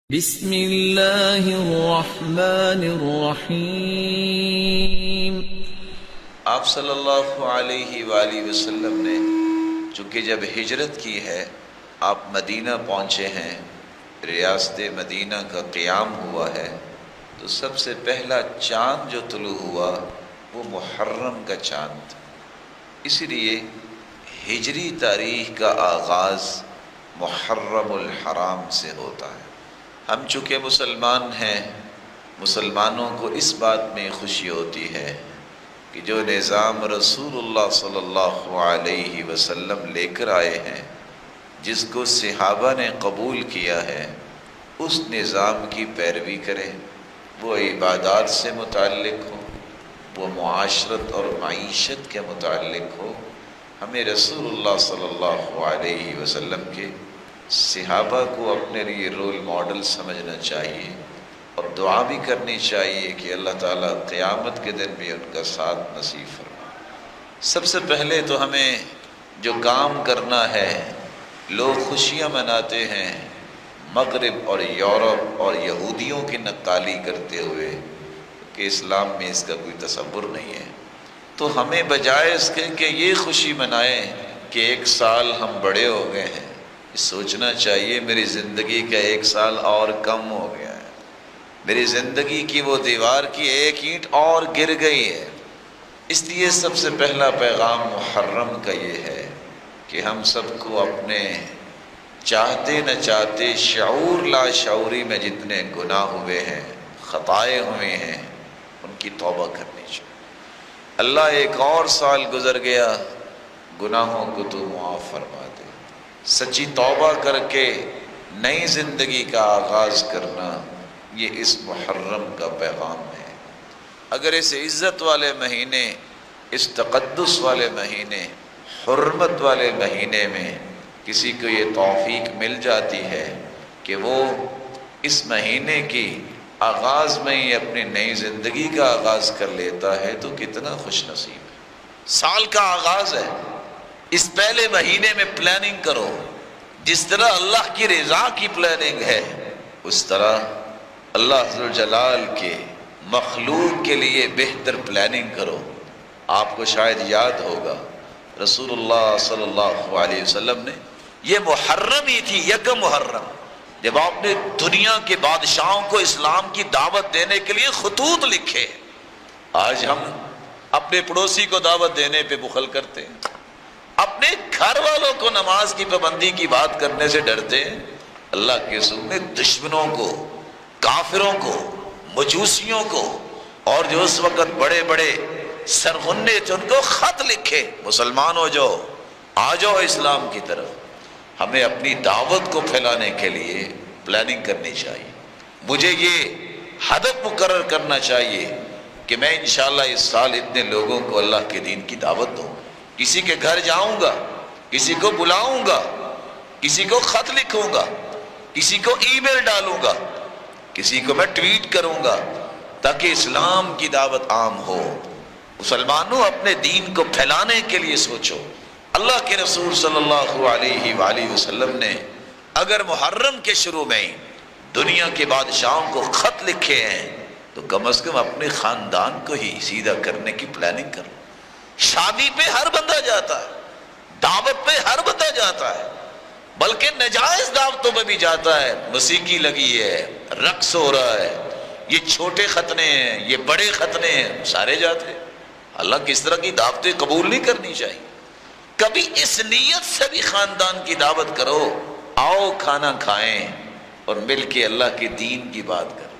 بسم اللہ الرحمن الرحیم۔ آپ صلی اللہ علیہ وآلہ وسلم نے چونکہ جب ہجرت کی ہے، آپ مدینہ پہنچے ہیں، ریاست مدینہ کا قیام ہوا ہے، تو سب سے پہلا چاند جو طلوع ہوا وہ محرم کا چاند تھا۔ اسی لیے ہجری تاریخ کا آغاز محرم الحرام سے ہوتا ہے۔ ہم چونکہ مسلمان ہیں، مسلمانوں کو اس بات میں خوشی ہوتی ہے کہ جو نظام رسول اللہ صلی اللہ علیہ وسلم لے کر آئے ہیں، جس کو صحابہ نے قبول کیا ہے، اس نظام کی پیروی کریں۔ وہ عبادات سے متعلق ہو، وہ معاشرت اور معیشت کے متعلق ہو، ہمیں رسول اللہ صلی اللہ علیہ وسلم کے صحابہ کو اپنے لیے رول ماڈل سمجھنا چاہیے، اور دعا بھی کرنی چاہیے کہ اللہ تعالیٰ قیامت کے دن بھی ان کا ساتھ نصیب فرمائے۔ سب سے پہلے تو ہمیں جو کام کرنا ہے، لوگ خوشیاں مناتے ہیں مغرب اور یورپ اور یہودیوں کی نقالی کرتے ہوئے کہ اسلام میں اس کا کوئی تصور نہیں ہے، تو ہمیں بجائے اس کے کہ یہ خوشی منائیں کہ ایک سال ہم بڑے ہو گئے ہیں، سوچنا چاہیے میری زندگی کا ایک سال اور کم ہو گیا ہے، میری زندگی کی وہ دیوار کی ایک اینٹ اور گر گئی ہے۔ اس لیے سب سے پہلا پیغام محرم کا یہ ہے کہ ہم سب کو اپنے چاہتے نہ چاہتے شعور لا شعوری میں جتنے گناہ ہوئے ہیں، خطائیں ہوئے ہیں، ان کی توبہ کرنی چاہیے۔ اللہ ایک اور سال گزر گیا، گناہوں کو تو معاف فرما دے۔ سچی توبہ کر کے نئی زندگی کا آغاز کرنا، یہ اس محرم کا پیغام ہے۔ اگر اس عزت والے مہینے، اس تقدس والے مہینے، حرمت والے مہینے میں کسی کو یہ توفیق مل جاتی ہے کہ وہ اس مہینے کی آغاز میں ہی اپنی نئی زندگی کا آغاز کر لیتا ہے تو کتنا خوش نصیب ہے۔ سال کا آغاز ہے، اس پہلے مہینے میں پلاننگ کرو۔ جس طرح اللہ کی رضا کی پلاننگ ہے، اس طرح اللہ ذوالجلال کے مخلوق کے لیے بہتر پلاننگ کرو۔ آپ کو شاید یاد ہوگا رسول اللہ صلی اللہ علیہ وسلم نے یہ محرم ہی تھی، یکم محرم، جب آپ نے دنیا کے بادشاہوں کو اسلام کی دعوت دینے کے لیے خطوط لکھے۔ آج ہم اپنے پڑوسی کو دعوت دینے پہ بخل کرتے ہیں، اپنے گھر والوں کو نماز کی پابندی کی بات کرنے سے ڈرتے ہیں۔ اللہ کے رسول نے دشمنوں کو، کافروں کو، مجوسیوں کو، اور جو اس وقت بڑے بڑے سرغنے تھے ان کو خط لکھے، مسلمان ہو جاؤ، آ جاؤ اسلام کی طرف۔ ہمیں اپنی دعوت کو پھیلانے کے لیے پلاننگ کرنی چاہیے۔ مجھے یہ ہدف مقرر کرنا چاہیے کہ میں انشاءاللہ اس سال اتنے لوگوں کو اللہ کے دین کی دعوت دوں، کسی کے گھر جاؤں گا، کسی کو بلاؤں گا، کسی کو خط لکھوں گا، کسی کو ای میل ڈالوں گا، کسی کو میں ٹویٹ کروں گا، تاکہ اسلام کی دعوت عام ہو۔ مسلمانوں اپنے دین کو پھیلانے کے لیے سوچو۔ اللہ کے رسول صلی اللہ علیہ وآلہ وسلم نے اگر محرم کے شروع میں ہی دنیا کے بادشاہوں کو خط لکھے ہیں تو کم از کم اپنے خاندان کو ہی سیدھا کرنے کی پلاننگ کرو۔ شادی پہ ہر بندہ جاتا ہے، دعوت پہ ہر بندہ جاتا ہے، بلکہ نجائز دعوتوں پہ بھی جاتا ہے۔ موسیقی لگی ہے، رقص ہو رہا ہے، یہ چھوٹے ختنے ہیں، یہ بڑے ختنے ہیں، سارے جاتے ہیں۔ اللہ کس طرح کی دعوتیں قبول نہیں کرنی چاہیے۔ کبھی اس نیت سے بھی خاندان کی دعوت کرو، آؤ کھانا کھائیں اور مل کے اللہ کے دین کی بات کریں۔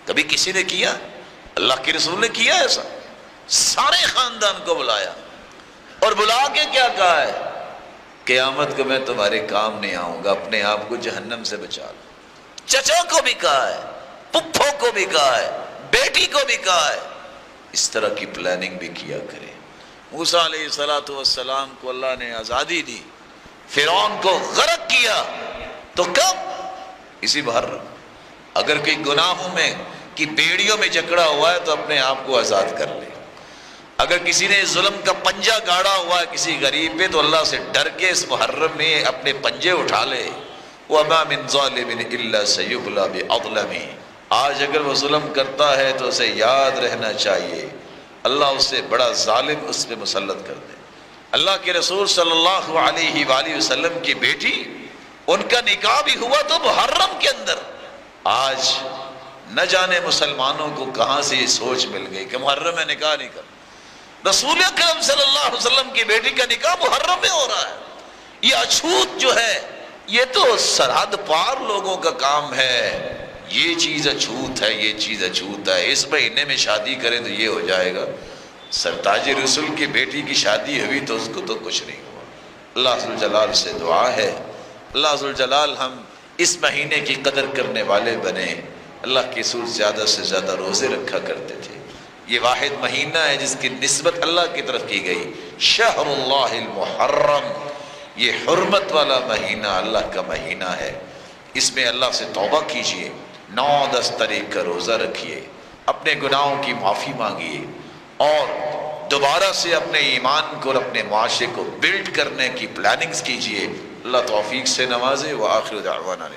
کبھی کسی نے کیا؟ اللہ کے رسول نے کیا ایسا؟ سارے خاندان کو بلایا اور بلا کے کیا کہا ہے؟ قیامت کو میں تمہارے کام نہیں آؤں گا، اپنے آپ کو جہنم سے بچا لو۔ چچا کو بھی کہا ہے، پپھو کو بھی کہا ہے، بیٹی کو بھی کہا ہے۔ اس طرح کی پلاننگ بھی کیا کرے۔ موسیٰ علیہ السلام کو اللہ نے آزادی دی، فرعون کو غرق کیا، تو کب؟ اسی محرم۔ اگر کوئی گناہوں میں کی بیڑیوں میں جکڑا ہوا ہے تو اپنے آپ کو آزاد کر لے۔ اگر کسی نے ظلم کا پنجہ گاڑا ہوا ہے کسی غریب پہ تو اللہ سے ڈر کے اس محرم میں اپنے پنجے اٹھا لے، وَمَا مِن ظَالِمٍ إِلَّا سَيُبْلَى بِأَظْلَمِهِ. آج اگر وہ ظلم کرتا ہے تو اسے یاد رہنا چاہیے اللہ اس سے بڑا ظالم اس پہ مسلط کر دے. اللہ کے رسول صلی اللہ علیہ وآلہ وسلم کی بیٹی، ان کا نکاح بھی ہوا تو محرم کے اندر. آج نہ جانے مسلمانوں کو کہاں سے یہ سوچ مل گئی کہ محرم میں نکاح نہیں کر. رسول اکرم صلی اللہ علیہ وسلم کی بیٹی کا نکاح محرم میں ہو رہا ہے. یہ اچھوت جو ہے یہ تو سرحد پار لوگوں کا کام ہے. یہ چیز اچھوت ہے، یہ چیز اچھوت ہے، اس مہینے میں شادی کریں تو یہ ہو جائے گا. سرتاج رسول کی بیٹی کی شادی ہوئی تو اس کو تو کچھ نہیں ہوا. اللہ ذوالجلال سے دعا ہے اللہ ذوالجلال ہم اس مہینے کی قدر کرنے والے بنے. اللہ کے رسول زیادہ سے زیادہ روزے رکھا کرتے تھے. یہ واحد مہینہ ہے جس کی نسبت اللہ کی طرف کی گئی. شہر اللہ المحرم، یہ حرمت والا مہینہ اللہ کا مہینہ ہے. اس میں اللہ سے توبہ کیجئے، 9-10 تاریخ کا روزہ رکھیے، اپنے گناہوں کی معافی مانگیے اور دوبارہ سے اپنے ایمان کو اور اپنے معاشرے کو بلڈ کرنے کی پلاننگز کیجئے. اللہ توفیق سے نوازے. وآخر دعوانا